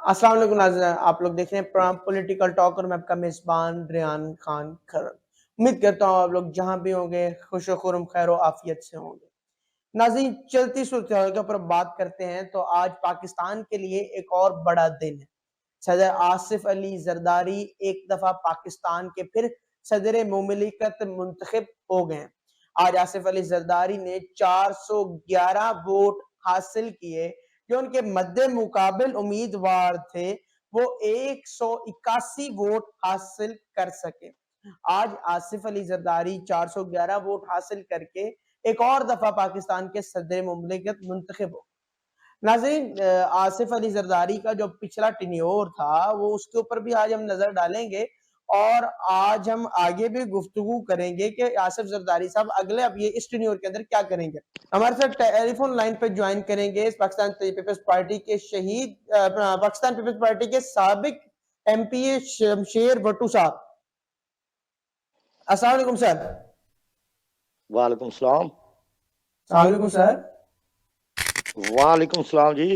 अस्सलाम वालेकुम नाज़रीन, आप लोग देख रहे हैं पॉलिटिकल टॉक और मैं आपका मेज़बान रेहान खान खरन। उम्मीद करता हूँ आप लोग जहाँ भी होंगे खुश व खुर्म खैर व आफियत से होंगे। नाज़रीन, चलती सूरत-हाल के ऊपर बात करते हैं तो आज पाकिस्तान के लिए एक और बड़ा दिन है। सदर आसिफ अली ज़रदारी एक दफ़ा पाकिस्तान के फिर सदर मुमलिकत मुंतखब हो गए हैं। आज आसिफ अली ज़रदारी ने 411 वोट हासिल किए, जो उनके मद्दे मुकाबिल उम्मीदवार थे, वो 181 वोट हासिल कर सके। आज आसिफ अली ज़रदारी 411 वोट हासिल करके एक और दफ़ा पाकिस्तान के सदर मुमलिकत मुंतखब हो। नाज़रीन, आसिफ अली ज़रदारी का जो पिछला टेन्योर था, वो उसके ऊपर भी आज हम नज़र डालेंगे और आज हम आगे भी गुफ्तगू करेंगे कि आसिफ ज़रदारी साहब अगले अब ये इस टेन्योर के अंदर क्या करेंगे। हमारे साथ टेलीफोन लाइन पे ज्वाइन करेंगे पाकिस्तान पीपल्स पार्टी के शहीद पाकिस्तान पीपल्स पार्टी के साबिक एमपी शमशेर भट्टू साहब। अस्सलाम वालेकुम सर। वालेकुम सलाम। अस्सलाम वालेकुम सर। वालेकुम सलाम जी।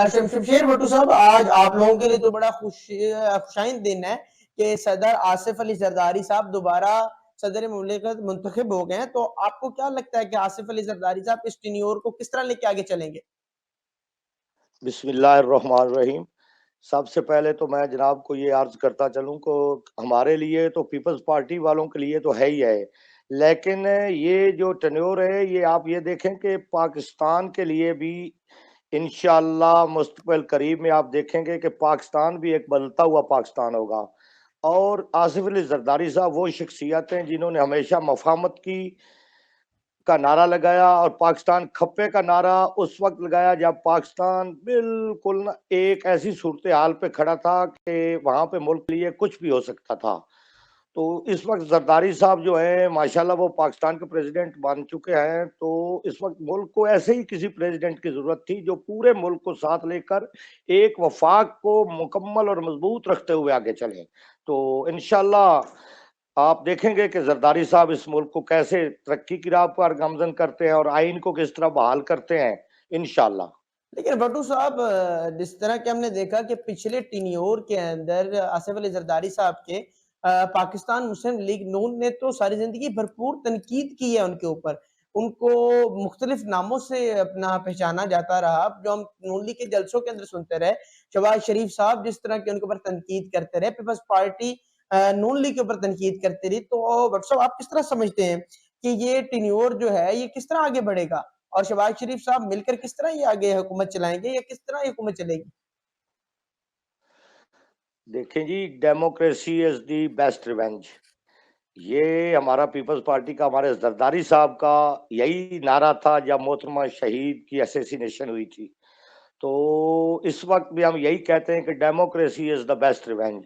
शमशेर भट्टू साहब, आज आप लोगों के लिए तो बड़ा खुशाइन दिन है कि सदर आसिफ अली जरदारी साहब दोबारा सदर मुमलिकत मुंतखब हो गए हैं। तो आपको क्या लगता है कि आसिफ अली जरदारी साहब इस टेन्योर को किस तरह लेके आगे चलेंगे? बिस्मिल्लाहिर्रहमानिर्रहीम। सबसे पहले तो मैं जनाब को ये अर्ज करता चलूं को हमारे लिए तो पीपल्स पार्टी वालों के लिए तो है ही है, लेकिन ये जो टेन्योर है ये आप ये देखें कि पाकिस्तान के लिए भी इंशाअल्लाह मुस्तक़बिल करीब में आप देखेंगे कि पाकिस्तान भी एक बदलता हुआ पाकिस्तान होगा। और आसिफ अली जरदारी साहब वो शख्सियत हैं जिन्होंने हमेशा मफाहमत की का नारा लगाया, और पाकिस्तान खप्पे का नारा उस वक्त लगाया जब पाकिस्तान बिल्कुल ना एक ऐसी सूरत हाल पे खड़ा था कि वहां पे मुल्क के लिए कुछ भी हो सकता था। तो इस वक्त जरदारी साहब जो है माशाल्लाह वो पाकिस्तान के प्रेसिडेंट बन चुके हैं। तो इस वक्त मुल्क को ऐसे ही किसी प्रेसिडेंट की जरूरत थी जो पूरे मुल्क को साथ लेकर एक वफाक को मुकम्मल और मजबूत रखते हुए आगे चले। तो इंशाल्लाह आप देखेंगे कि जरदारी साहब इस मुल्क को कैसे तरक्की की राह पर गामजन करते हैं और आइन को किस तरह बहाल करते हैं इंशाल्लाह। लेकिन भट्टू साहब, जिस तरह के हमने देखा कि पिछले टेन्योर के अंदर आसिफ अली जरदारी साहब के पाकिस्तान मुस्लिम लीग नून ने तो सारी जिंदगी भरपूर तनकीद की है उनके ऊपर। उनको मुख्तलिफ नामों से अपना पहचाना जाता रहा, जो हम नून लीग के जलसों के अंदर सुनते रहे। शहबाज शरीफ साहब जिस तरह के उनके ऊपर तनकीद करते रहे, पीपल्स पार्टी नून लीग के ऊपर तनकीद करती रही। तो भट्टू साहब, आप किस तरह समझते हैं कि ये टेन्योर जो है ये किस तरह आगे बढ़ेगा और शहबाज शरीफ साहब मिलकर किस तरह ये आगे हुकूमत चलाएंगे या किस तरह ये हुकूमत चलेगी? देखें जी, democracy is the best revenge. ये हमारा पीपल्स पार्टी का, हमारे जरदारी साहब का यही नारा था जब मोहतरमा शहीद की असैसिनेशन हुई थी। तो इस वक्त भी हम यही कहते हैं कि democracy is the best revenge.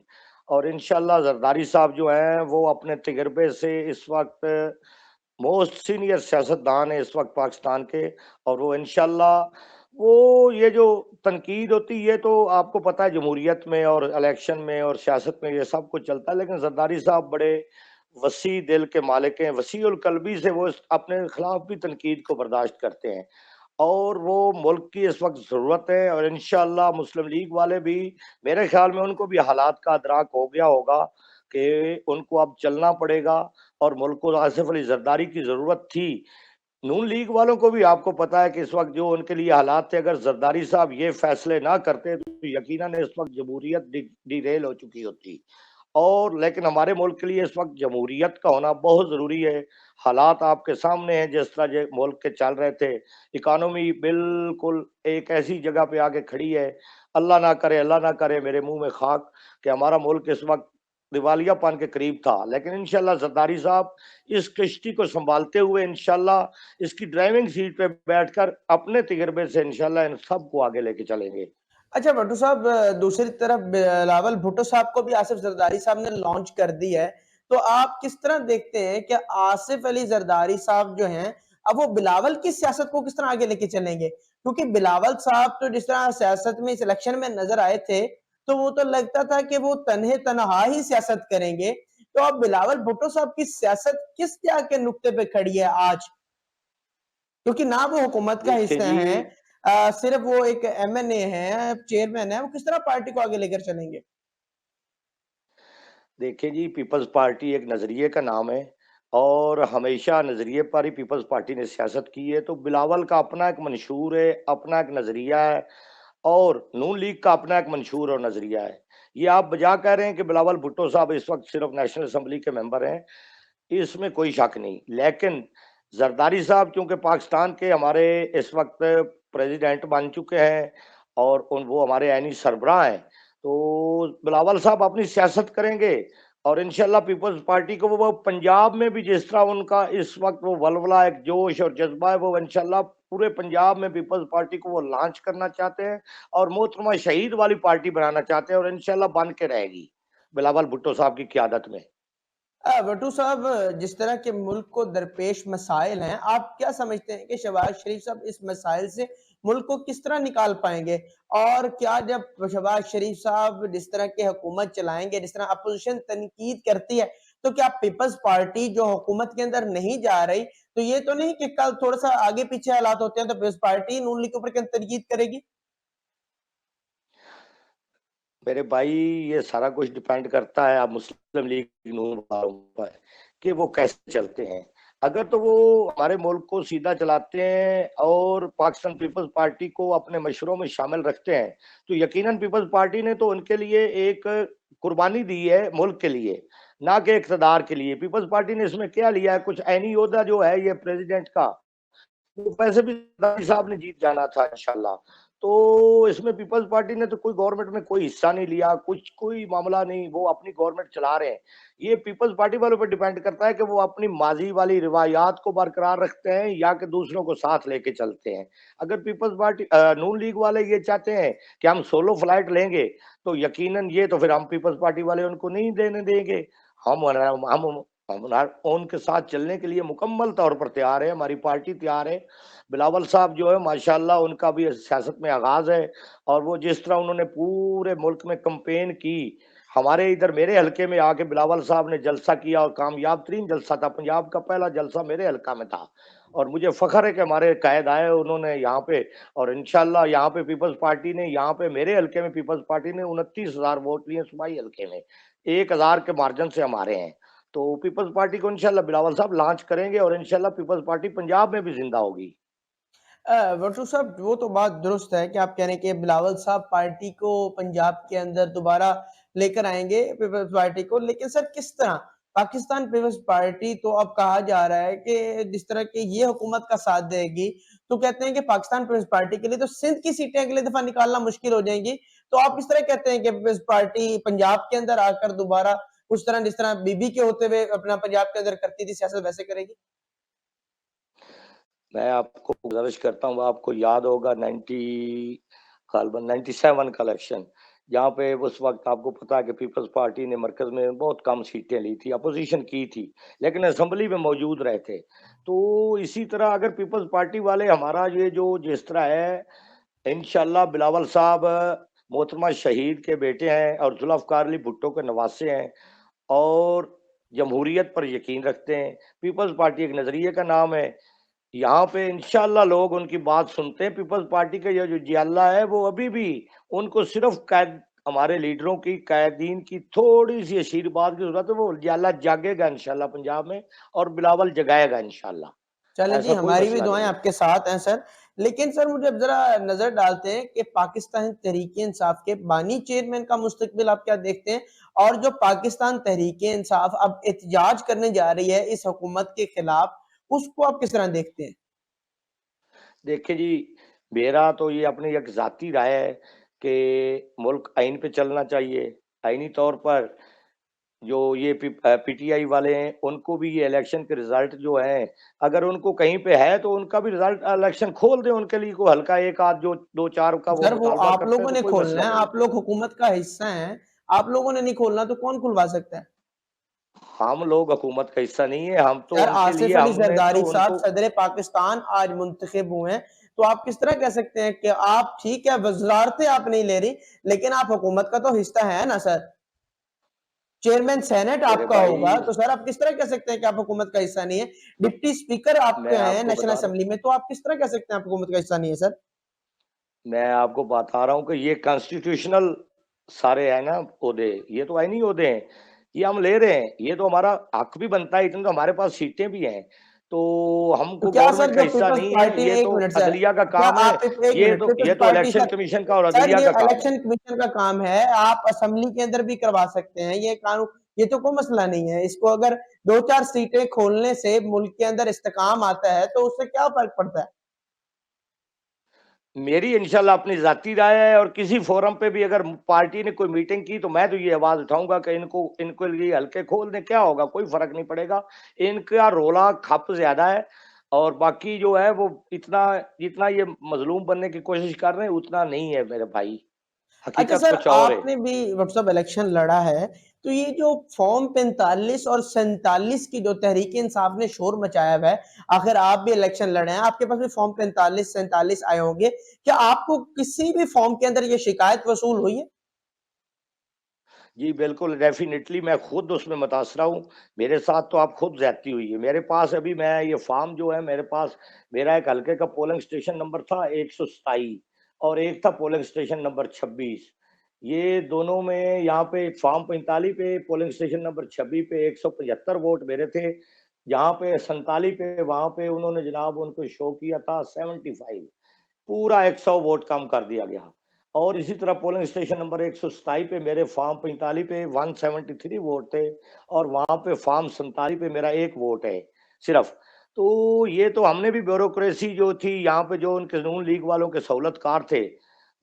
और इंशाल्लाह जरदारी साहब जो हैं वो अपने तजर्बे से इस वक्त मोस्ट सीनियर सियासतदान है इस वक्त पाकिस्तान के। और वो इंशाल्लाह वो ये जो तनकीद होती है तो आपको पता है जमहूरियत में और इलेक्शन में और सियासत में ये सब कुछ चलता है, लेकिन जरदारी साहब बड़े वसी दिल के मालिक हैं, वसी उल कल्बी से वो अपने खिलाफ भी तनकीद को बर्दाश्त करते हैं। और वो मुल्क की इस वक्त ज़रूरत है, और इंशाअल्लाह मुस्लिम लीग वाले भी, मेरे ख्याल में उनको भी हालात का अदराक हो गया होगा कि उनको अब चलना पड़ेगा और मुल्क को आसिफ अली जरदारी की ज़रूरत थी। नून लीग वालों को भी आपको पता है कि इस वक्त जो उनके लिए हालात थे, अगर जरदारी साहब ये फैसले ना करते तो यकीनन इस वक्त जमहूरियत डिरेल हो चुकी होती। और लेकिन हमारे मुल्क के लिए इस वक्त जमहूरियत का होना बहुत ज़रूरी है। हालात आपके सामने हैं जिस तरह जो मुल्क के चल रहे थे, इकानमी बिल्कुल एक ऐसी जगह पे आके खड़ी है। अल्लाह ना करे मेरे मुंह में खाक कि हमारा मुल्क इस वक्त दिवालियापन के करीब था। लेकिन इंशाल्लाह जरदारी साहब इस किश्ती को संभालते हुए इंशाल्लाह इसकी ड्राइविंग सीट पे बैठकर अपने तजर्बे से इंशाल्लाह इन सबको आगे लेके चलेंगे। अच्छा भट्टू साहब, दूसरी तरफ बिलावल भुट्टो साहब को भी आसिफ जरदारी साहब ने लॉन्च कर दी है। तो आप किस तरह देखते हैं कि आसिफ अली जरदारी साहब जो हैं, अब वो बिलावल की सियासत को किस तरह आगे लेके चलेंगे? क्योंकि बिलावल साहब तो जिस तरह सियासत में इस इलेक्शन में नजर आए थे, तो वो तो लगता था कि वो तन्हे तनहा ही सियासत करेंगे। तो अब बिलावल भुट्टो साहब की सियासत किस क्या के नुक्ते पे खड़ी है आज? क्योंकि ना वो हुकूमत का देखें हिस्सा जी, हैं, सिर्फ वो एक एमएनए है, चेयरमैन है, वो किस तरह पार्टी को आगे लेकर चलेंगे? देखिए जी, पीपल्स पार्टी एक नज़रिए का नाम है और हमेशा नज़रिए पर ही पीपल्स पार्टी ने सियासत की है। तो बिलावल का अपना एक मंशूर है, अपना एक नज़रिया है और नून लीग का अपना एक मंशूर और नज़रिया है। ये आप बजा कह रहे हैं कि बिलावल भुट्टो साहब इस वक़्त सिर्फ़ नेशनल असेंबली के मेंबर हैं, इसमें कोई शक नहीं। लेकिन ज़रदारी साहब चूँकि पाकिस्तान के हमारे इस वक़्त प्रेज़िडेंट बन चुके हैं और वो हमारे ऐनी सरबराह हैं, तो बिलावल साहब अपनी सियासत करेंगे और इंशाअल्लाह पीपल्स पार्टी को वो पंजाब में भी जिस तरह उनका इस वक़्त वो वलवला, एक जोश और जज़्बा है, वो इंशाअल्लाह पूरे पंजाब में पीपल्स पार्टी को वो लॉन्च करना चाहते हैं और मोहतरमा शहीद वाली पार्टी बनाना चाहते हैं और इंशाअल्लाह बन के रहेगी, बिलावल भुट्टो साहब की क़यादत में। भट्टू साहब, जिस तरह के मुल्क को दरपेश मसाइल हैं, आप क्या समझते हैं कि शहबाज शरीफ साहब इस मसाइल से मुल्क को किस तरह निकाल पाएँगे? और क्या जब शहबाज शरीफ साहब जिस तरह की हुकूमत चलाएँगे, जिस तरह अपोज़िशन तनकीद करती है, तो क्या पीपल्स पार्टी जो हुकूमत के अंदर नहीं जा रही, तो ये तो नहीं कि कल थोड़ा-सा आगे-पीछे हालात होते हैं, तो पीपल्स पार्टी नून लीग के ऊपर क्या तनकीद करेगी? मेरे भाई, ये सारा कुछ डिपेंड करता है आप मुस्लिम लीग नून वालों पर कि वो कैसे चलते हैं। अगर तो वो हमारे मुल्क को सीधा चलाते हैं और पाकिस्तान पीपल्स पार्टी को अपने मशवरों में शामिल रखते हैं, तो यकीनन पीपल्स पार्टी ने तो उनके लिए एक कुर्बानी दी है मुल्क के लिए, ना कि इक़्तिदार के लिए। पीपल्स पार्टी ने इसमें क्या लिया है, कुछ ऐनी ओहदा जो है ये प्रेज़िडेंट का, वो वैसे भी ज़रदारी साहब ने जीत जाना था इंशाअल्लाह। तो इसमें पीपल्स पार्टी ने तो कोई गवर्नमेंट में कोई हिस्सा नहीं लिया, कुछ कोई मामला नहीं, वो अपनी गवर्नमेंट चला रहे हैं। ये पीपल्स पार्टी वालों पे डिपेंड करता है कि वो अपनी माज़ी वाली रिवायात को बरकरार रखते हैं या कि दूसरों को साथ लेके चलते हैं। अगर पीपल्स पार्टी नून लीग वाले ये चाहते हैं कि हम सोलो फ्लाइट लेंगे, तो यकीनन ये तो फिर हम पीपल्स पार्टी वाले उनको नहीं देने देंगे। हम उनके साथ चलने के लिए मुकम्मल तौर पर तैयार है, हमारी पार्टी तैयार है। बिलावल साहब जो है माशाअल्लाह उनका भी सियासत में आगाज़ है और वो जिस तरह उन्होंने पूरे मुल्क में कैंपेन की, हमारे इधर मेरे हलके में आके बिलावल साहब ने जलसा किया और कामयाब तरीन जलसा था, पंजाब का पहला जलसा मेरे हलका में था। और मुझे फ़ख्र है कि हमारे कायद आए उन्होंने यहाँ पे और इंशाअल्लाह यहाँ पे पीपल्स पार्टी ने यहाँ पे मेरे हलके में पीपल्स पार्टी ने 29,000 वोट लिए सूबाई हलके में, 1000 के मार्जिन से हमारे हैं। तो पीपल्स पार्टी को इंशाअल्लाह बिलावल साहब लॉन्च करेंगे और इंशाअल्लाह पीपल्स पार्टी पंजाब में भी ज़िंदा होगी। वटू साहब, वो तो बात दुरुस्त है कि आप कह रहे हैं कि बिलावल साहब पार्टी को पंजाब के अंदर दोबारा लेकर आएँगे पीपल्स पार्टी को, लेकिन सर किस तरह? पाकिस्तान पीपल्स पार्टी तो अब कहा जा रहा है कि जिस तरह की ये हुकूमत का साथ देगी, तो कहते हैं कि पाकिस्तान पीपल्स पार्टी के लिए तो सिंध की सीटें अगली दफ़ा निकालना मुश्किल हो जाएँगी। तो आप इस तरह कहते हैं कि पीपल्स पार्टी पंजाब के अंदर आकर दोबारा उस तरह जिस तरह बीबी के होते हुए अपना पंजाब के अंदर करती थी सियासत वैसे करेगी? मैं आपको गुज़ारिश करता हूँ, आपको याद होगा 97 का इलेक्शन, जहाँ पे उस वक़्त आपको पता है कि पीपल्स पार्टी ने मरकज़ में बहुत कम सीटें ली थी, अपोज़िशन की थी, लेकिन असेंबली में मौजूद रहे थे। तो इसी तरह अगर पीपल्स पार्टी वाले हमारा ये जो जिस तरह है, इंशाअल्लाह बिलावल साहब मोहतरमा शहीद के बेटे हैं और ज़ुल्फ़िकार अली भुट्टो के नवासे हैं और जमहूरियत पर यकीन रखते हैं। पीपल्स पार्टी एक नज़रिए का नाम है। यहाँ पे इंशाअल्लाह लोग उनकी बात सुनते हैं। पीपल्स पार्टी का ये जो जियाला है वो अभी भी उनको सिर्फ़ कैद हमारे लीडरों की, कायदीन की थोड़ी-सी आशीर्वाद की ज़रूरत है, वो जियाला जागेगा इंशाअल्लाह पंजाब में और बिलावल जगाएगा इंशाअल्लाह। चलें जी, ऐसा कोई हमारी भी मसला दुआएँ नहीं है। आपके साथ हैं सर। लेकिन सर मुझे अब ज़रा नज़र डालते हैं कि पाकिस्तान तहरीक-ए-इंसाफ के बानी चेयरमैन का मुस्तकबिल आप क्या देखते हैं? और जो पाकिस्तान तहरीक-ए-इंसाफ अब एहतजाज करने जा रही है इस हुकूमत के खिलाफ, उसको आप किस तरह देखते हैं? देखिए जी, मेरा तो ये अपनी एक ज़ाती राय है कि मुल्क आइन पे चलना चाहिए। आइनी तौर पर जो ये पीटीआई वाले हैं, उनको भी ये इलेक्शन के रिज़ल्ट जो हैं, अगर उनको कहीं पे है तो उनका भी रिज़ल्ट इलेक्शन खोल दें उनके लिए कोई हल्का 1 आध जो 2-4 का वो सर वो मुतालबा आप करते हैं लोगों तो ने कोई खोलना मसला है, नहीं है। आप लोग हुकूमत का हिस्सा हैं। आप लोगों ने नहीं खोलना तो कौन खुलवा सकता है? हम लोग हुकूमत का हिस्सा नहीं है, हम तो यार उनके लिए आसिफ अली हमने जरदारी तो साहब उनको सदर पाकिस्तान आज मुंतखब हुए हैं, तो आप किस तरह कह सकते हैं कि आप ठीक है वज़ारतें आप नहीं ले रही, लेकिन आप हुकूमत का तो हिस्सा है ना सर? चेयरमैन सेनेट मेरे आपका होगा, भाई, तो सर आप किस तरह कह सकते हैं कि आप हुकूमत का हिस्सा नहीं है? डिप्टी स्पीकर आपके मैं हैं आपको नेशनल बता रहा हूँ असेंबली में, तो आप किस तरह कह सकते हैं आप हुकूमत का हिस्सा नहीं है सर? मैं आपको बता रहा हूँ कि ये कॉन्स्टिट्यूशनल सारे है ना ओहदे, ये तो आईनी ओहदे हैं, ये हम ले रहे हैं, ये तो हमारा हक भी बनता है, इतनी तो हमारे पास सीटें भी हैं, तो तो हमको क्या सर गवर्नमेंट का जो हिस्सा पीपल्स नहीं है, पार्टी ये एक तो मिनट सर, अदलिया का क्या काम है, आप एक मिनट पीपल्स ये तो पार्टी इलेक्शन कमीशन का और सर अदलिया ये का काम है। इलेक्शन कमीशन का काम है, आप असेंबली के अंदर भी करवा सकते हैं ये कानून, ये तो कोई मसला नहीं है। इसको अगर 2-4 सीटें खोलने से मुल्क के अंदर इस्तेकाम आता है तो उससे क्या फर्क पड़ता है? मेरी इंशाल्लाह अपनी ज़ाती राय है, और किसी फोरम पे भी अगर पार्टी ने कोई मीटिंग की तो मैं तो ये आवाज़ उठाऊँगा कि इनको इनके लिए हल्के खोल दें, क्या होगा? कोई फ़र्क नहीं पड़ेगा। इनका रोला खप ज़्यादा है, और बाकी जो है वो इतना जितना ये मज़लूम बनने की कोशिश कर रहे हैं उतना नहीं है मेरे भाई, अच्छा हकीकत सर, कुछ और है। आपने भी व्हाट्सएप इलेक्शन लड़ा है, तो ये जो फॉर्म 45 और 47 की जो तहरीक इंसाफ ने शोर मचाया हुआ है, आखिर आप भी इलेक्शन लड़े हैं, आपके पास भी फॉर्म 45-47 आए होंगे, क्या आपको किसी भी फॉर्म के अंदर ये शिकायत वसूल हुई है? जी, बिल्कुल, डेफ़िनिटली मैं खुद उसमें मुतासरा हूँ। मेरे साथ तो आप खुद ज़्यादती हुई है। मेरे पास अभी मैं ये फ़ॉर्म जो है मेरे पास, मेरा एक हल्के का पोलिंग स्टेशन नंबर था 127 और एक था पोलिंग स्टेशन नंबर 26। ये दोनों में यहाँ पे फ़ॉर्म 45 पे पोलिंग स्टेशन नंबर 26 पे 175 वोट मेरे थे। जहाँ पे 47 पे वहाँ पे उन्होंने जनाब उनको शो किया था 75, पूरा 100 वोट कम कर दिया गया। और इसी तरह पोलिंग स्टेशन नंबर 127 पे मेरे फॉर्म 45 पे 173 वोट थे, और वहाँ पे फॉर्म 47 पे मेरा 1 वोट है सिर्फ। तो ये तो हमने भी ब्यूरोक्रेसी जो थी यहाँ पे, जो उनके नून लीग वालों के सहूलतकार थे,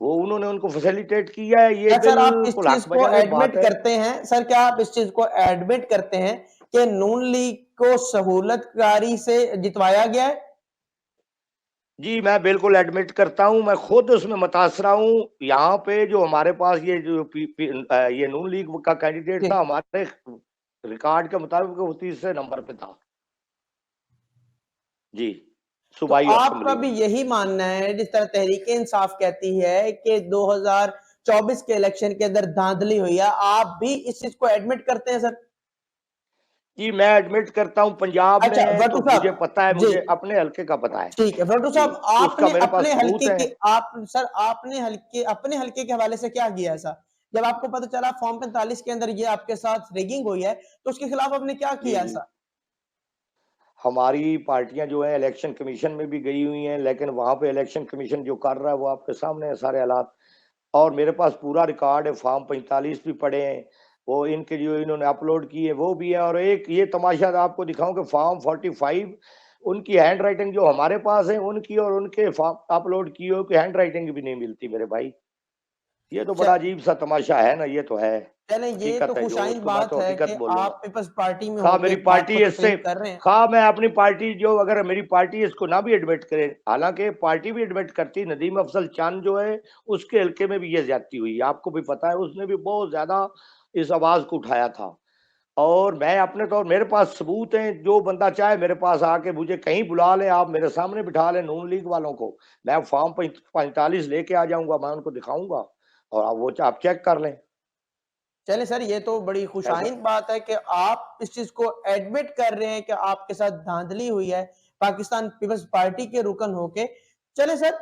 वो उन्होंने उनको फैसिलिटेट किया है, ये क्या सर आप इस बिल्कुल चीज हक को बजाने की एडमिट बात है। करते हैं? सर क्या आप इस चीज को एडमिट करते हैं कि नून लीग को सहूलतकारी से जितवाया गया है? जी, मैं बिल्कुल एडमिट करता हूँ, मैं खुद उसमें मुतासरा हूँ। यहाँ पे जो हमारे पास ये जो ये नून लीग का कैंडिडेट जी। था, हमारे रिकॉर्ड के मुताबिक वो तीसरे नंबर पे था। जी, तो सूबाई आपका असेंबली भी में। यही मानना है, जिस तरह तहरीक इंसाफ कहती है कि 2024 के इलेक्शन के अंदर धांधली हुई है, आप भी इस चीज को एडमिट करते हैं सर? जी, मैं एडमिट करता हूँ, पंजाब अच्छा में भट्टू तो मुझे पता है, साहब जी, मुझे अपने हल्के का पता है। ठीक है भट्टू जी, साहब, उसका आपने मेरे पास अपने सबूत हल्के हैं। के आप सर आपने हल्के अपने हल्के के हवाले से क्या किया ऐसा, जब आपको पता चला फॉर्म 45 के अंदर ये आपके साथ रेगिंग हुई है तो उसके खिलाफ आपने क्या जी, किया जी। ऐसा? हमारी पार्टियाँ जो हैं इलेक्शन कमीशन में भी गई हुई हैं, लेकिन वहाँ पे इलेक्शन कमीशन जो कर रहा है वो आपके सामने है सारे हालात। और मेरे पास पूरा रिकॉर्ड है, फॉर्म 45 भी पड़े हैं, वो इनके जो इन्होंने अपलोड किए वो भी है, और एक ये तमाशा आपको दिखाऊँ कि फॉर्म 45 उनकी हैंडराइटिंग जो हमारे पास है, उनकी और उनके फॉर्म अपलोड किए हुए की हैंडराइटिंग भी नहीं मिलती मेरे भाई। ये तो बड़ा अजीब-सा तमाशा है ना, ये तो है। चले ये तो हकीकत है जो, खुशाइन उसको मैं बात तो है हकीकत कि बोलूँगा। आप पीपल्स पार्टी में खा होके मेरी इस बात को पार्टी इससे तस्लीम कर रहे हैं। खा मैं अपनी पार्टी जो, अगर मेरी पार्टी इसको ना भी एडमिट करे, हालाँकि पार्टी भी एडमिट करती, नदीम अफ़ज़ल चंद जो है, उसके हल्के में भी ये ज़्यादती हुई है, आपको भी पता है, उसने भी बहुत ज़्यादा इस आवाज़ को उठाया था। और मैं अपने तौर, मेरे पास सबूत हैं, जो बंदा चाहे मेरे पास आके मुझे कहीं बुला ले, आप मेरे सामने बिठा लें नून लीग वालों को, मैं फॉर्म 45 लेके आ जाऊँगा, मैं उनको दिखाऊँगा, और आप वो आप चेक कर लें। चले सर ये तो बड़ी ऐसा खुशाइन बात है कि आप इस चीज को एडमिट कर रहे हैं कि आपके साथ धांधली हुई है पाकिस्तान पीपल्स पार्टी के रुकन होके। चले सर,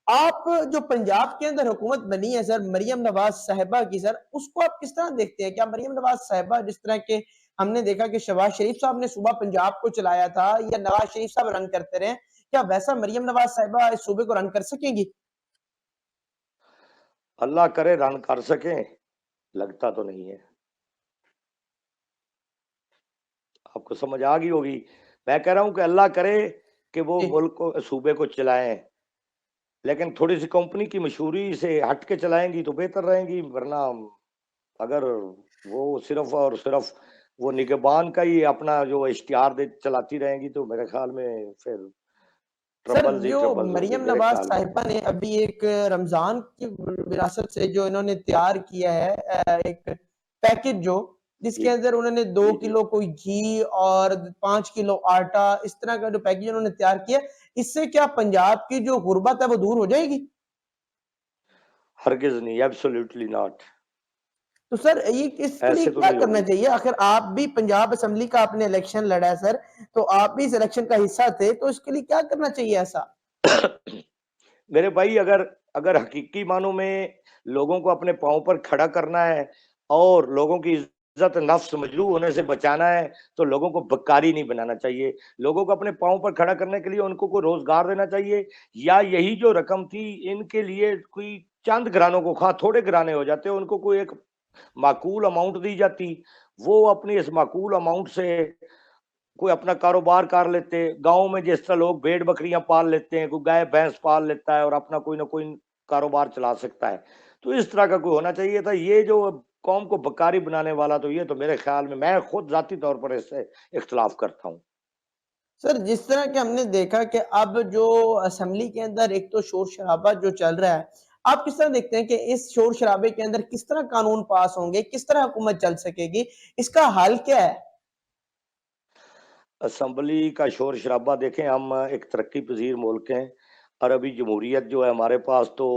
आप जो पंजाब के अंदर हुकूमत बनी है सर मरियम नवाज साहिबा की, सर उसको आप किस तरह देखते हैं? क्या मरियम नवाज साहिबा, जिस तरह के हमने देखा कि शहबाज शरीफ साहब ने सूबा पंजाब को चलाया था या नवाज शरीफ साहब रन करते रहे, क्या वैसा मरियम नवाज साहिबा इस सूबे को रन कर सकेंगी? अल्लाह करे रन कर सकें, लगता तो नहीं है। आपको समझ आ गई होगी। मैं कह रहा हूँ कि अल्लाह करे कि वो जी। मुल्क को, सूबे को चलाएँ, लेकिन थोड़ी-सी कंपनी की मशहूरी से हट के चलाएँगी तो बेहतर रहेंगी, वरना अगर वो सिर्फ़ और सिर्फ़ वो निगहबान का ही अपना जो इश्तिहार दे चलाती रहेंगी तो मेरे ख़्याल में फिर सर ट्रबल्स ही जो ट्रबल्स होंगे मरियम मेरे नवाज ख़्याल में। साहिबा ने अभी एक रमजान की विरासत से जो इन्होंने तैयार किया है एक पैकेज जो, जी, जिसके अंदर उन्होंने दो जी, जी। किलो कोई घी और 5 किलो आटा, इस तरह का जो पैकेज उन्होंने तैयार किया, इससे क्या पंजाब की जो गुर्बत है वो दूर हो जाएगी? हरगिज़ नहीं, एब्सोल्यूटली नॉट। तो सर ये इसके लिए ऐसे तो क्या नहीं करना होगी। चाहिए? आखिर आप भी पंजाब असेंबली का आपने इलेक्शन लड़ा है सर, तो आप भी इस इलेक्शन का हिस्सा थे, तो इसके लिए क्या करना चाहिए ऐसा? मेरे भाई, अगर अगर हकीकी मानों में लोगों को अपने पाँव पर खड़ा करना है और लोगों की इज़्ज़त नफ्स मजरूह होने से बचाना है, तो लोगों को भिखारी नहीं बनाना चाहिए। लोगों को अपने पाँव पर खड़ा करने के लिए उनको कोई रोज़गार देना चाहिए, या यही जो रकम थी इनके लिए कोई चंद घरानों को, ख़ास थोड़े घराने हो जाते, उनको कोई एक माकूल अमाउंट दी जाती, वो अपनी इस माकूल अमाउंट से कोई अपना कारोबार कर लेते। गाँव में जिस तरह लोग भेड़-बकरियाँ पाल लेते हैं, कोई गाय-भैंस पाल लेता है और अपना कोई न कोई कारोबार चला सकता है। तो इस तरह का कोई होना चाहिए था। ये जो कौम को भिखारी बनाने वाला, तो ये तो मेरे ख़्याल में मैं खुद ज़ाती तौर पर इससे इख्तिलाफ़ करता हूँ। सर, जिस तरह के हमने देखा कि अब जो असेंबली के अंदर एक तो शोर-शराबा जो चल रहा है, आप किस तरह देखते हैं कि इस शोर-शराबे के अंदर किस तरह कानून पास होंगे? किस तरह हुकूमत चल सकेगी? इसका हल क्या है? असेंबली का शोर-शराबा देखें, हम एक तरक्की-पज़ीर मुल्क हैं और अभी जमहूरियत जो है हमारे पास तो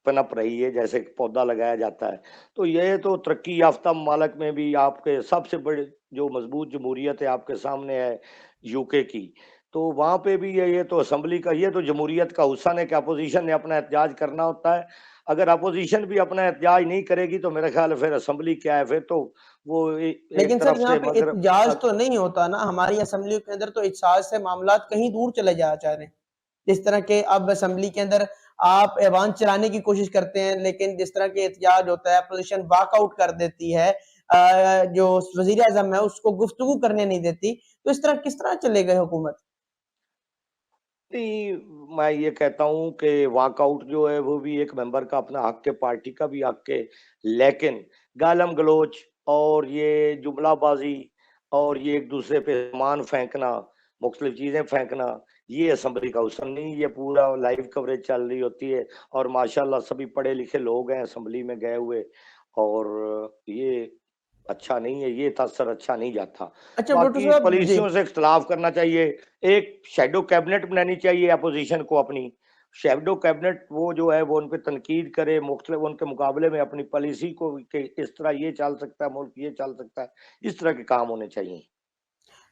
पनप रही है, जैसे एक पौधा लगाया जाता है। तो ये तो तरक्की याफ़्ता ममालिक में भी आपके सबसे बड़े जो मज़बूत जमहूरियत है आपके सामने है यूके की। तो वहाँ पे भी ये तो असेंबली का, ये तो जमहूरियत का हुस्न है कि अपोज़िशन ने अपना एहतजाज करना होता है। अगर अपोज़िशन भी अपना एहतजाज नहीं करेगी तो मेरा ख़्याल है फिर असेंबली क्या है, फिर तो वो एक लेकिन सर तरफ यहाँ से पे मगर एहतजाज तो नहीं होता ना, हमारी असेंबली के अंदर तो एहतजाज से मामलात कहीं दूर चले जा रहे हैं। जिस तरह के अब असेंबली के अंदर आप ऐवान चलाने की कोशिश करते हैं, लेकिन जिस तरह के एहतजाज होता है, अपोज़िशन वॉकआउट कर देती है। जो वज़ीर-ए-आज़म है, उसको गुफ्तगू करने नहीं देती। तो इस तरह किस तरह चलेगा हुकूमत? नहीं, मैं ये कहता हूँ कि वॉकआउट जो है वो भी एक मेंबर का अपना हक है, पार्टी का भी हक है। लेकिन गालम-गलोच और ये जुमलाबाज़ी और ये एक-दूसरे पे सामान फेंकना, मुख्तलिफ चीज़ें फेंकना, ये असेंबली का हुस्न नहीं। ये पूरा लाइव कवरेज चल रही होती है और माशाल्लाह सभी पढ़े-लिखे लोग हैं असेंबली में गए हुए, और ये अच्छा नहीं है, ये तसर अच्छा नहीं जाता। अच्छा भुट्टो बाकी साहब जी। पॉलिसियों से इख्तिलाफ़ करना चाहिए। एक शैडो कैबिनेट बनानी चाहिए अपोज़िशन को अपनी। शैडो कैबिनेट वो जो है वो उन पे तनकीद करे, मुख्तलिफ उनके मुकाबले में अपनी पॉलिसी को कि इस तरह ये चल सकता है, मुल्क ये चल सकता है। इस तरह के काम होने चाहिए।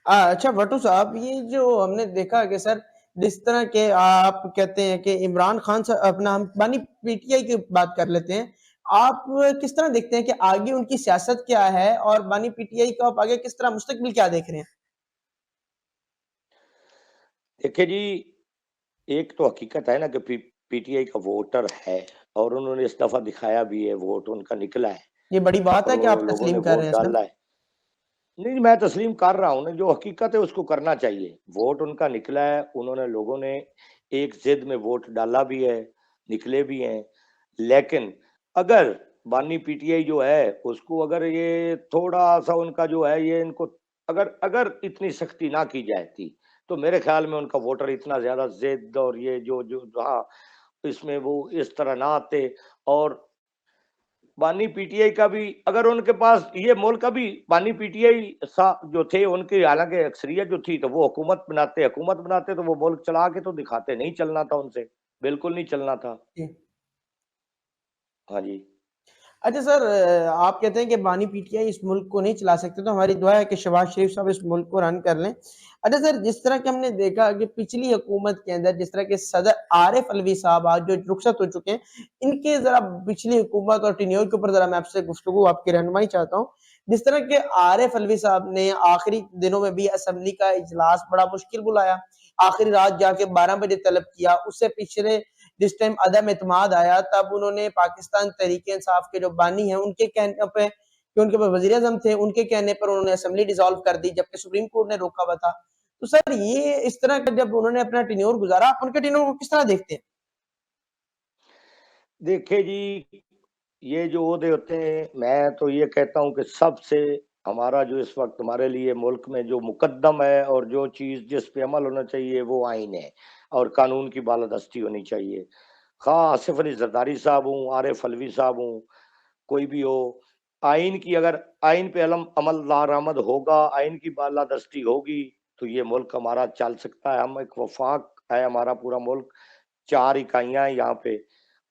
अच्छा भट्टू साहब, ये जो हमने देखा कि सर जिस तरह के आप कहते हैं कि इमरान खान सा अपना हम मानी पीटीआई की बात कर लेते हैं। आप किस तरह देखते हैं कि आगे उनकी सियासत क्या है और बानी पीटीआई को आप आगे किस तरह मुस्तकबिल क्या देख रहे हैं? देखिए जी, एक तो हकीकत है ना कि पीटीआई का वोटर है और उन्होंने इस दफ़ा दिखाया भी है, वोट उनका निकला है ये बड़ी बात और है कि वो आप लोगों ने तस्लीम कर रहे वोट हैं सर। डाला है। नहीं, मैं तस्लीम कर रहा हूँ ना, जो हकीकत है उसको करना चाहिए। वोट उनका निकला है, उन्होंने लोगों ने एक ज़िद में वोट डाला भी है, निकले भी हैं। लेकिन अगर बानी पीटीआई जो है, उसको अगर ये थोड़ा-सा उनका जो है ये इनको अगर अगर इतनी सख्ती ना की जाती, तो मेरे ख़्याल में उनका वोटर इतना ज़्यादा ज़िद और ये जो जो हाँ, इसमें वो इस तरह ना आते। और बानी पीटीआई का भी अगर उनके पास ये मुल्क अभी बानी पीटीआई सा जो थे उनकी हालाँकि अक्सरियत जो थी, तो वो हुकूमत बनाते तो वो मुल्क चला के तो दिखाते, नहीं चलना था उनसे, बिल्कुल नहीं चलना था। जी। हाँ जी। अच्छा सर, आप कहते हैं कि बानी पीटीआई इस मुल्क को नहीं चला सकते, तो हमारी दुआ है कि शहबाज शरीफ साहब इस मुल्क को रन कर लें। अच्छा सर, जिस तरह कि हमने देखा कि पिछली हुकूमत के अंदर जिस तरह के सदर आरिफ अलवी साहब आज जो रुखसत हो चुके हैं, इनके ज़रा पिछली हुकूमत और टेन्योर के ऊपर ज़रा मैं आपसे गुफ्तगू आपकी रहनुमाई चाहता हूँ। जिस तरह के आरिफ अलवी साहब ने आखिरी दिनों में भी असेंबली का इजलास बड़ा मुश्किल बुलाया, आखिरी रात जाके 12 बजे तलब किया, उससे पिछले जिस टाइम अदम एतमाद आया तब उन्होंने पाकिस्तान तहरीक-ए-इंसाफ के जो बानी हैं उनके कहने पे कि उनके पास वज़ीर-ए-आज़म थे, उनके कहने पर उन्होंने असेंबली डिसॉल्व कर दी जबकि सुप्रीम कोर्ट ने रोका हुआ था। तो सर ये इस तरह का जब उन्होंने अपना टेन्योर गुज़ारा, आप उनके टेन्योर को किस तरह देखते हैं? देखिए जी, ये जो ओहदे होते हैं, मैं तो ये कहता हूँ कि सबसे हमारा जो इस वक़्त हमारे लिए मुल्क में जो मुकद्दम है और जो चीज़ जिस पे अमल होना चाहिए वो आइन है और कानून की बालादस्ती होनी चाहिए। ख़ा आसिफ़ अली ज़रदारी साहब हों, आरिफ अलवी साहब हों, कोई भी हो, आइन की अगर आइन पे अमल दरामद होगा, आइन की बालादस्ती होगी, तो ये मुल्क हमारा चल सकता है। हम एक वफ़ाक है हमारा पूरा मुल्क, 4 इकाइयाँ हैं यहाँ पे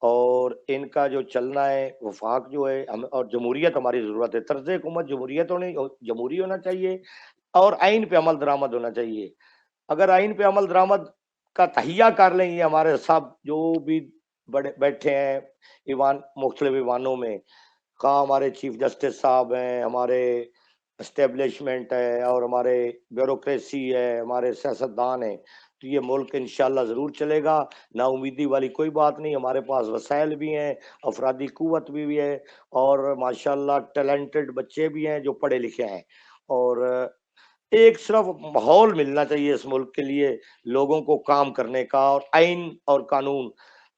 और इनका जो चलना है, वफ़ाक जो है हम और जमहूरियत हमारी ज़रूरत है। तर्ज़ हुकूमत जमहूरी होना चाहिए और आइन पे अमल दरामद होना चाहिए। अगर आइन पे अमल दरामद का तहिया कर लें ये हमारे सब जो भी बड़े बैठे हैं ईवान मुख्तलिफ ईवानों में। कहाँ हमारे चीफ जस्टिस साहब हैं, हमारे एस्टेब्लिशमेंट है और हमारे ब्यूरोक्रेसी है, हमारे सियासतदान हैं। तो ये मुल्क इंशाल्लाह ज़रूर चलेगा, नाउमीदी वाली कोई बात नहीं। हमारे पास वसाइल भी हैं, अफरादी क़ुव्वत भी है और माशाल्लाह टैलेंटेड बच्चे भी हैं जो पढ़े लिखे हैं। और एक सिर्फ माहौल मिलना चाहिए इस मुल्क के लिए, लोगों को काम करने का, और आइन और कानून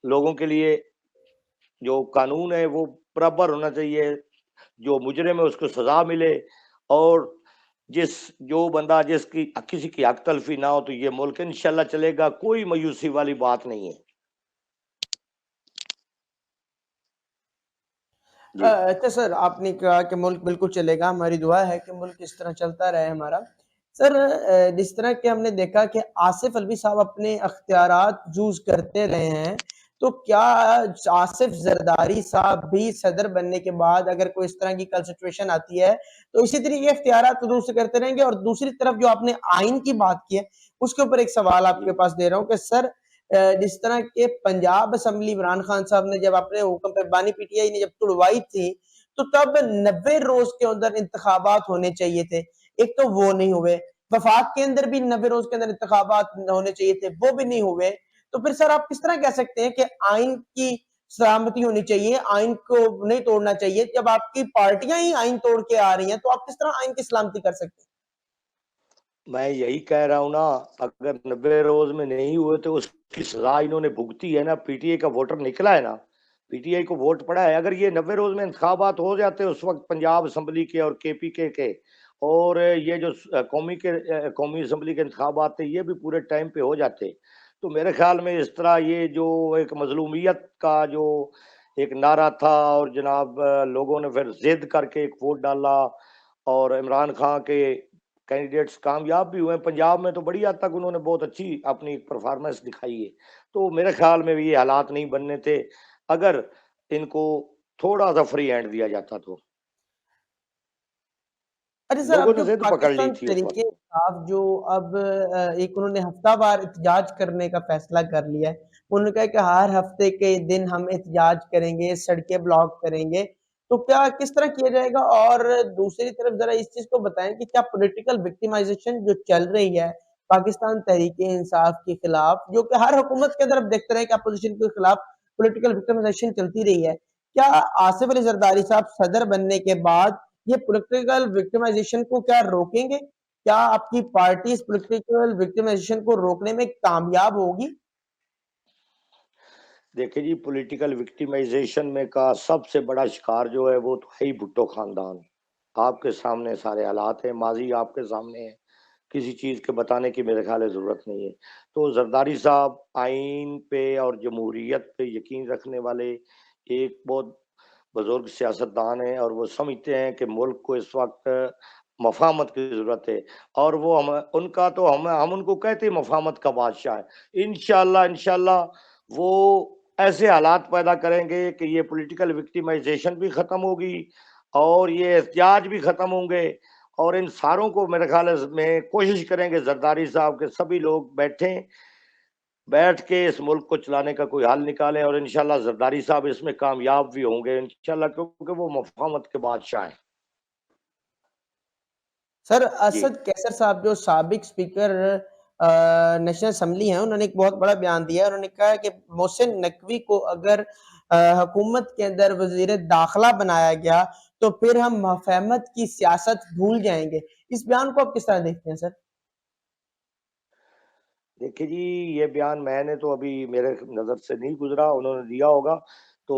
लोगों के लिए, जो कानून है वो बराबर होना चाहिए। जो मुजरिम है उसको सज़ा मिले, और जो बंदा जिसकी किसी की हक तलफ़ी ना हो, तो ये मुल्क इंशाल्लाह चलेगा, कोई मायूसी वाली बात नहीं है। जी। अच्छा सर, आपने कहा कि मुल्क बिल्कुल चलेगा, हमारी दुआ है कि मुल्क इस तरह चलता रहे हमारा। सर जिस तरह कि हमने देखा कि आसिफ अलवी साहब अपने अख्तियारात यूज़ करते रहे हैं, तो क्या आसिफ ज़रदारी साहब भी सदर बनने के बाद अगर कोई इस तरह की कल सिचुएशन आती है, तो इसी तरीके के इख्तियारात यूज़ से करते रहेंगे? और दूसरी तरफ जो आपने आइन की बात की है, उसके ऊपर एक सवाल आपके जी। पास दे रहा हूँ कि सर जिस तरह के पंजाब असेंबली इमरान खान साहब ने जब अपने हुक्म पे बानी पीटीआई ने जब तुड़वाई थी, तो तब 90 रोज के अंदर इंतखाबात होने चाहिए थे। एक तो वो नहीं हुए, वफाक के अंदर भी 90 रोज के अंदर इंतखाबात होने चाहिए थे, वो भी नहीं हुए। तो फिर सर आप किस तरह कह सकते हैं कि आइन की सलामती होनी चाहिए, आइन को नहीं तोड़ना चाहिए? जब आपकी पार्टियां ही आइन तोड़ के आ रही हैं, तो आप किस तरह आइन की सलामती कर सकते हैं? मैं यही कह रहा हूँ ना, अगर 90 रोज़ में नहीं हुए तो उसकी सज़ा इन्होंने भुगती है ना, पीटीआई का वोटर निकला है ना, पीटीआई को वोट पड़ा है। अगर ये 90 रोज़ में इंतखाबात हो जाते उस वक़्त पंजाब असेंबली के और केपीके के, और ये जो कौमी असेंबली के इंतखाबात थे, ये भी पूरे टाइम पे हो जाते। तो मेरे ख़्याल में इस तरह ये जो एक मज़लूमियत का जो एक नारा था, और जनाब लोगों ने फिर ज़िद करके एक वोट डाला, और इमरान खान के कैंडिडेट्स कामयाब भी हुए हैं। पंजाब में तो बड़ी हद तक उन्होंने बहुत अच्छी अपनी परफॉर्मेंस दिखाई है। तो मेरे ख़्याल में भी ये हालात नहीं बनने थे, अगर इनको थोड़ा-सा फ्री हैंड दिया जाता तो। अच्छा सर, लोगों अब ने जो ज़िद पकड़ ली पाकिस्तान थी उस वक़्त। तहरीक-ए-इंसाफ जो अब एक उन्होंने हफ्तावार एहतजाज करने का फैसला कर लिया है। उन्होंने कहा कि हर हफ्ते के दिन हम एहतजाज करेंगे, सड़कें ब्लॉक करेंगे। तो क्या किस तरह किया जाएगा? और दूसरी तरफ ज़रा इस चीज़ को बताएँ कि क्या पॉलिटिकल विक्टिमाइज़ेशन जो चल रही है पाकिस्तान तहरीक-ए-इंसाफ के खिलाफ, जो कि हर हुकूमत के अंदर आप देखते रहे कि अपोज़िशन के खिलाफ पॉलिटिकल विक्टिमाइज़ेशन चलती रही है। क्या आसिफ अली ज़रदारी साहब सदर बनने के बाद ये पॉलिटिकल विक्टिमाइजेशन को क्या रोकेंगे? क्या आपकी पार्टी इस पॉलिटिकल विक्टिमाइजेशन को रोकने में कामयाब होगी? देखिए जी, पॉलिटिकल विक्टिमाइज़ेशन में का सबसे बड़ा शिकार जो है वो तो है ही भुट्टो ख़ानदान। आपके सामने सारे हालात हैं, माज़ी आपके सामने है। किसी चीज़ के बताने की मेरे ख़्याल है ज़रूरत नहीं है। तो ज़रदारी साहब आइन पे और जमहूरियत पे यकीन रखने वाले एक बहुत बुज़ुर्ग सियासतदान हैं, और वो समझते हैं कि मुल्क को इस वक़्त मफ़ाहमत की ज़रूरत है, और वो हम उनका तो हम उनको कहते हैं मफ़ाहमत का बादशाह है। इंशाअल्लाह इंशाअल्लाह वो ऐसे हालात पैदा करेंगे कि ये पॉलिटिकल विक्टिमाइज़ेशन भी ख़त्म होगी, और ये एहतजाज भी ख़त्म होंगे, और इन सारों को मेरे ख़्याल में कोशिश करेंगे ज़रदारी साहब के सभी लोग बैठें, बैठ के इस मुल्क को चलाने का कोई हल निकालें, और इंशाअल्लाह ज़रदारी साहब इसमें कामयाब भी होंगे इंशाअल्लाह, क्योंकि वो मफ़ाहमत के बादशाह हैं। सर जी। असद कैसर साहब जो साबिक स्पीकर नेशनल असेंबली हैं, उन्होंने एक बहुत बड़ा बयान दिया है। उन्होंने कहा है कि मोहसिन नकवी को अगर हुकूमत के अंदर वज़ीर दाखिला बनाया गया, तो फिर हम मफ़ाहमत की सियासत भूल जाएँगे। इस बयान को आप किस तरह देखते हैं सर? देखिए जी, ये बयान मैंने तो अभी मेरे नज़र से नहीं गुज़रा, उन्होंने दिया होगा। तो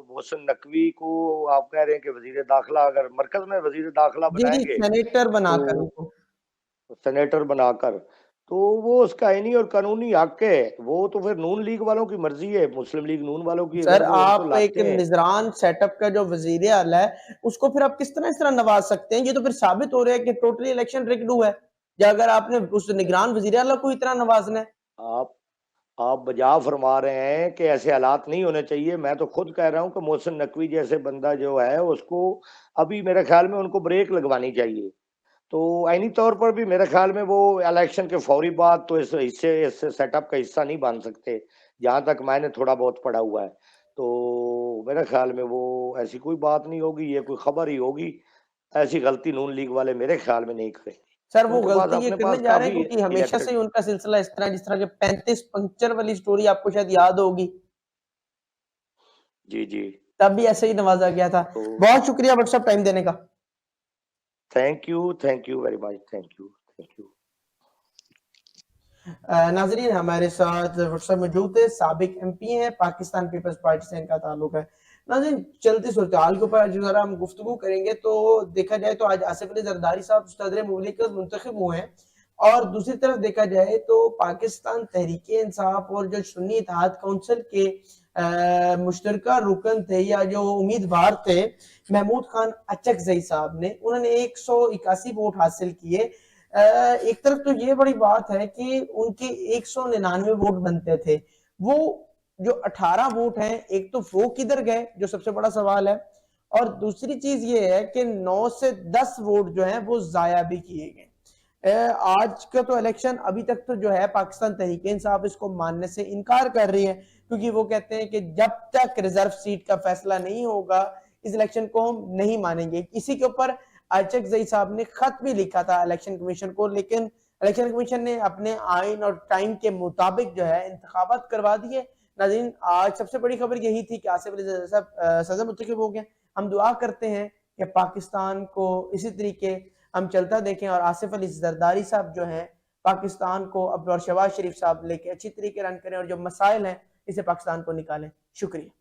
मोहसिन नकवी को आप कह रहे हैं कि वज़ीर दाखिला अगर मरकज़ में वज़ीर दाखिला जी, जी, बनाएँगे, सेनेटर बनाकर तो उनको। सेनेटर बनाकर, तो वो उसका आईनी और कानूनी हक है। वो तो फिर नून लीग वालों की मर्ज़ी है, मुस्लिम लीग नून वालों की, सर अगर वो उनको आप एक लाते हैं। निज़रान सेटअप का जो वज़ीर आला है, उसको फिर आप किस तरह नवाज़ सकते हैं? ये तो फिर साबित हो रहा है कि टोटली इलेक्शन रिग्ड हुआ है। या अगर आपने उस निगरान वज़ीर आला को इतना नवाज़ना है। आप आप बजा फरमा रहे हैं कि ऐसे हालात नहीं होने चाहिए। मैं तो खुद कह रहा हूँ कि मोहसिन नकवी जैसे बंदा जो है, उसको अभी मेरे ख़्याल में उनको ब्रेक लगवानी चाहिए। तो आईनी तौर पर भी मेरे ख़्याल में वो इलेक्शन के फौरी बाद तो इस सेटअप का हिस्सा नहीं बन सकते। जहाँ तक मैंने थोड़ा बहुत पढ़ा हुआ है। तो मेरे ख्याल में वो ऐसी कोई बात नहीं होगी, ये कोई खबर ही होगी। ऐसी गलती नून लीग वाले मेरे ख्याल में नहीं करेंगे। सर वो उनके पास गलती ये अपने करने पास जा रहे हैं काफ़ी क्योंकि हमेशा से इलेक्टेड। ही उनका सिलसिला इस तरह जिस तरह के 35 पंक्चर वाली स्टोरी आपको शायद याद होगी। जी, जी। तब भी ऐसे ही नवाजा गया था। तो बहुत शुक्रिया डॉक्टर साहब टाइम देने का। Thank you very much. Thank you. नाजरीन हमारे साथ व्हाट्सएप मौजूद है, साबिक एमपी हैं, पाकिस्तान पीपल्स पार्टी से इनका ताल्लुक है। नाजरीन चलती सूरत हाल के ऊपर जो जरा हम गुफ्तगू करेंगे तो देखा जाए तो आज आसिफ अली जरदारी साहब सदर मुमलिकत मुंतखब हुए हैं और दूसरी तरफ देखा जाए तो पाकिस्तान तहरीक इंसाफ और जो सुन्नी इत्तेहाद काउंसिल के मुश्तरका रुकन थे या जो उम्मीदवार थे महमूद खान अचकजई साहब ने, उन्होंने 181 वोट हासिल किए। एक तरफ तो ये बड़ी बात है कि उनके 199 वोट बनते थे, वो जो 18 वोट हैं एक तो वो किधर गए जो सबसे बड़ा सवाल है, और दूसरी चीज ये है कि 9 से 10 वोट जो हैं वो जाया भी किए गए। आज का तो इलेक्शन अभी तक तो जो है पाकिस्तान तहरीक इंसाफ इसको मानने से इनकार कर रही है क्योंकि वो कहते हैं कि जब तक रिजर्व सीट का फैसला नहीं होगा इस इलेक्शन को हम नहीं मानेंगे। इसी के ऊपर अचकजई साहब ने खत भी लिखा था इलेक्शन कमीशन को, लेकिन इलेक्शन कमीशन ने अपने आइन और टाइम के मुताबिक जो है इंतखाबात करवा दिए। नाज़रीन आज सबसे बड़ी खबर यही थी कि आसिफ अली साहब सजा मुंतखब हो गए। हम दुआ करते हैं कि पाकिस्तान को इसी तरीके हम चलता देखें और आसिफ अली जरदारी साहब जो हैं पाकिस्तान को अब और शहबाज शरीफ साहब लेके अच्छी तरीके रन करें और जो मसाइल हैं इसे पाकिस्तान को निकालें। शुक्रिया।